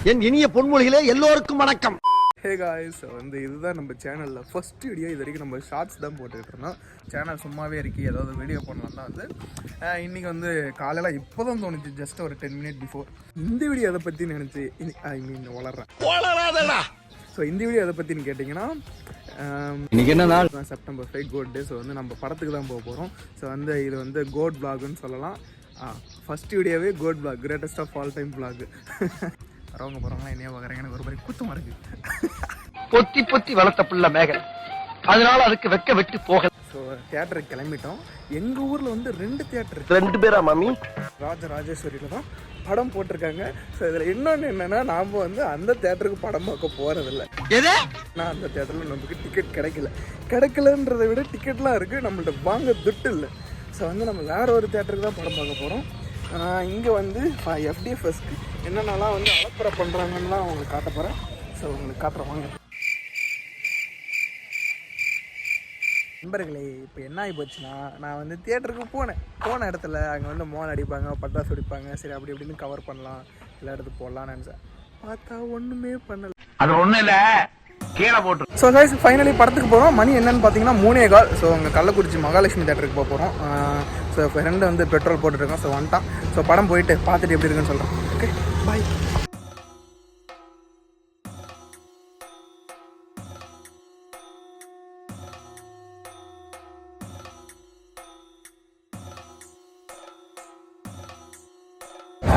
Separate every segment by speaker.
Speaker 1: என் இனிய பொன்மொழிகளே எல்லோருக்கும் வணக்கம்.
Speaker 2: ஹே காய்ஸ், இதுதான் நம்ம சேனலில் ஃபர்ஸ்ட் வீடியோ. இது வரைக்கும் நம்ம ஷார்ட்ஸ் தான் போட்டுக்கிட்டு இருந்தோம். சேனல் சும்மாவே இருக்கு, ஏதாவது வீடியோ பண்ணலாம் தான் இன்றைக்கி காலையில் இப்போ தான் தோணுச்சு, ஜஸ்ட் ஒரு 10 minutes பிஃபோர். இந்த வீடியோ எதை பற்றி நினச்சி வளர்றேன். ஸோ இந்த வீடியோ எதை பற்றின்னு கேட்டிங்கன்னா,
Speaker 3: இன்னைக்கு என்ன நாள்?
Speaker 2: செப்டம்பர் 5 கோட் டே. ஸோ நம்ம படத்துக்கு தான் போக போகிறோம். ஸோ இது கோட் பிளாக்னு சொல்லலாம். ஃபர்ஸ்ட் வீடியோவே goat block, greatest of all time block. வரவங்க போகிறவங்க என்னைய பார்க்குறாங்க, எனக்கு ஒரு மாதிரி குத்தமாக இருக்குது.
Speaker 1: பொத்தி பொத்தி வளர்த்த பிள்ளை மேகல், அதனால அதுக்கு வெட்டு போக.
Speaker 2: ஸோ தியேட்டருக்கு கிளம்பிட்டோம். எங்கள் ஊரில் 2 தியேட்டர்,
Speaker 1: 2 பேரா மாமி?
Speaker 2: ராஜராஜேஸ்வரியில் தான் படம் போட்டிருக்காங்க. ஸோ இதில் இன்னொன்று என்னென்னா, நாம் அந்த தேட்டருக்கு படம் பார்க்க போகிறதில்ல. நான் அந்த தேட்டரில் நமக்கு டிக்கெட் கிடைக்கலன்றதை விட டிக்கெட்லாம் இருக்குது, நம்மள்ட்ட வாங்க துட்டு இல்லை. ஸோ நம்ம வேறு ஒரு தேட்டருக்கு தான் படம் பார்க்க போகிறோம். இங்கே FDFSக்கு என்னென்னலாம் அலப்பறை பண்ணுறாங்கன்னு தான் அவங்களுக்கு காட்ட போகிறேன். ஸோ உங்களுக்கு காட்டுறேன் வாங்க. நண்பர்களே, இப்போ என்ன ஆகி போச்சுன்னா, நான் தியேட்டருக்கு போன இடத்துல அங்கே மோன் அடிப்பாங்க, பட்டாசு வெடிப்பாங்க. சரி அப்படி இப்படின்னு கவர் பண்ணலாம், எல்லா இடத்துக்கு போடலாம்னு நினச்சேன். பார்த்தா ஒன்றுமே பண்ணலை.
Speaker 1: அது ஒன்றும் இல்லை, கீழே போட்டு.
Speaker 2: ஸோ கைஸ், ஃபைனலி படத்துக்கு போகிறோம். மணி என்னன்னு பார்த்தீங்கன்னா 3:15. ஸோ அங்கே கள்ளக்குறிச்சி மகாலட்சுமி தேட்டருக்கு போக போகிறோம். ஸோ ஃப்ரெண்டு பெட்ரோல் போட்டுருக்கோம். ஸோ வந்துட்டான். ஸோ படம் போயிட்டு பார்த்துட்டு எப்படி இருக்குன்னு சொல்கிறேன். ஓகே, பாய்.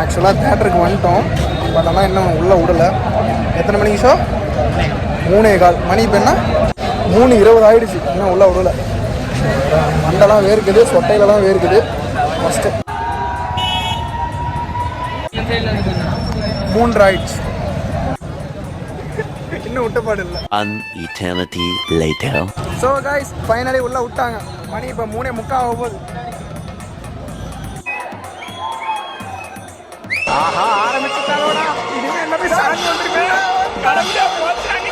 Speaker 2: ஆக்சுவலாக தேட்டருக்கு வந்துட்டோம், பட் ஆனால் இன்னும் உள்ளே விடலை. எத்தனை மணிக்கு ஷோ? 3:15 மணி. இப்போ என்ன 3:20 ஆகிடுச்சு, இன்னும் உள்ளே விடலை. மண்டெல்லாம் வேர்க்குது, சொட்டையிலலாம் வேர்க்குது. ஃபஸ்ட்டு 3 ஆயிடுச்சு, இன்னும் விட்டப்பாடு இல்லை. ஸோ கைஸ், ஃபைனலி உள்ளே விட்டாங்க. மணி இப்போ 3:45 ஆக போகுது. ஆஹா, ஆரம்பிச்சுட்டாங்களா? இனிமே எல்லாமே சாமி வந்துருக்கு. கடவுளே போச்சாங்க.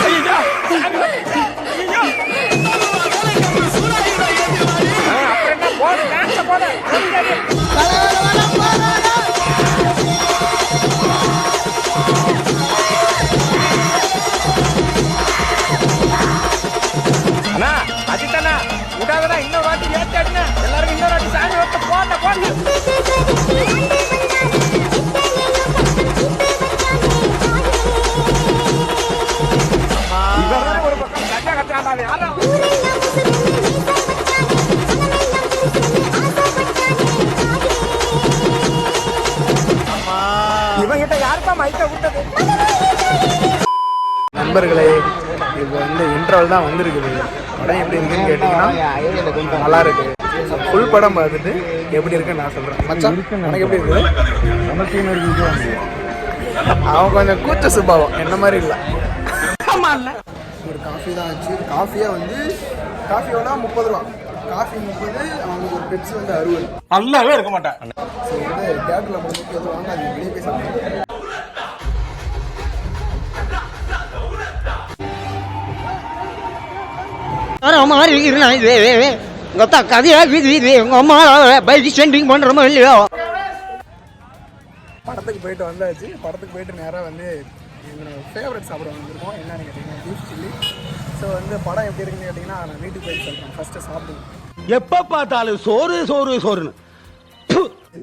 Speaker 2: ஐயா அப்புறம் என்ன போடு, டான்ஸ் போடு. அண்ணா அஜித்தண்ணா, விடாதடா, இன்னொரு வாட்டி ஏத்தாடுங்க. எல்லாருக்கும் இன்னொரு வாட்டி சாமி வந்து போட போடுங்க. ஒரு பக்கம் கட்டா கட்டாண்டாது யாரா இவங்கிட்ட யாருப்பா மைக்க விட்டது? நண்பர்களே, இப்போ இன்ட்ரோல் தான் வந்திருக்குது. படம் எப்படி இருக்குன்னு கேட்டிங்கன்னா நல்லா இருக்கு. ஃபுல் படம் பார்த்துட்டு எப்படி இருக்குன்னு நான் சொல்கிறேன். மச்சான், எனக்கு எப்படி இருக்குது? அவன் கொஞ்சம் கூச்ச சுபாவம், என்ன மாதிரி இல்லை. ஒரு காஃபி தான் ஆச்சு. காஃபியோட 30 ரூபா. காஃபி 30, அவங்களுக்கு ஒரு பெப்சி 60.
Speaker 3: நல்லாவே இருக்க மாட்டேன்.
Speaker 2: ஸோ தேட்டரில் முடிச்சு எதுவும் வாங்க, வெளியே போய் சாப்பிடுவோம். படத்துக்கு போயிட்டு வந்தாச்சு. படத்துக்கு போயிட்டு நேராக என்னோட ஃபேவரட் சாப்பிட வந்துருக்கோம். என்னன்னு கேட்டிங்கன்னா பீஃப் சில்லி. ஸோ படம் எப்படி இருக்குன்னு கேட்டிங்கன்னா நான் வீட்டுக்கு போயிட்டு சொல்கிறேன். ஃபஸ்ட்டு சாப்பிடுங்க.
Speaker 1: எப்போ பார்த்தாலும் சோறுன்னு.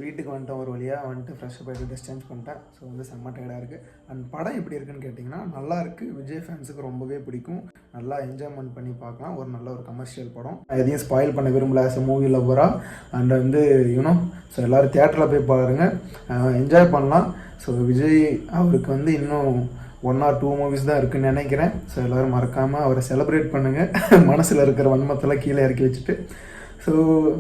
Speaker 2: வீட்டுக்கு வந்துட்டோம். ஒரு வழியாக ஃப்ரெஷ்ஷாக போய்ட்டு ட்ரெஸ் சேஞ்ச் பண்ணிட்டேன். ஸோ செம்ம டயர்டாக இருக்குது. அண்ட் படம் எப்படி இருக்குன்னு கேட்டிங்கன்னா நல்லா இருக்குது. விஜய் ஃபேன்ஸுக்கு ரொம்பவே பிடிக்கும். நல்லா என்ஜாய்மெண்ட் பண்ணி பார்க்கலாம். ஒரு நல்ல ஒரு கமர்ஷியல் படம். எதையும் ஸ்பாயில் பண்ண விரும்பல. ஆஸ் அ மூவி லவ்வராக. அண்ட் ஸோ எல்லோரும் தியேட்டரில் போய் பாருங்கள், என்ஜாய் பண்ணலாம். ஸோ விஜய் அவருக்கு இன்னும் 1 or 2 மூவிஸ் தான் இருக்குதுன்னு நினைக்கிறேன். ஸோ எல்லோரும் மறக்காமல் அவரை செலிப்ரேட் பண்ணுங்கள். மனசில் இருக்கிற வன்மத்தெல்லாம் கீழே இறக்கி வச்சுட்டு. ஸோ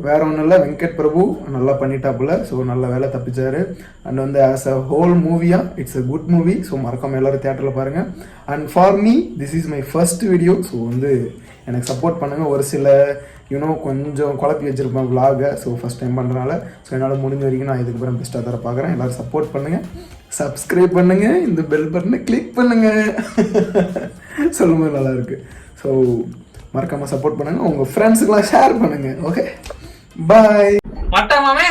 Speaker 2: வேறு ஒன்றும் இல்லை, வெங்கட் பிரபு நல்லா பண்ணிட்டாப்புல. ஸோ நல்ல வேலை தப்பிச்சார். அண்ட் ஆஸ் அ ஹோல் மூவியாக it's a good movie. So மறக்காமல் எல்லோரும் தியேட்டரில் பாருங்கள். And for me this is my first video. So எனக்கு சப்போர்ட் பண்ணுங்கள். ஒரு சில கொஞ்சம் குழப்பி வச்சுருப்பேன் விலாகை. ஸோ ஃபஸ்ட் டைம் பண்ணுறனால ஸோ என்னால் முடிஞ்ச வரைக்கும் நான் இதுக்கப்புறம் பெஸ்ட்டாக தர பார்க்குறேன். எல்லோரும் சப்போர்ட் பண்ணுங்கள், சப்ஸ்கிரைப் பண்ணுங்கள், இந்த பெல் பட்டனை கிளிக் பண்ணுங்கள். சொல்லும்போது நல்லாயிருக்கு. ஸோ மறக்காம சப்போர்ட் பண்ணுங்க, உங்க ஃப்ரெண்ட்ஸ்க்குலாம் ஷேர் பண்ணுங்க. ஓகே, பாய்.
Speaker 3: மட்டமாமே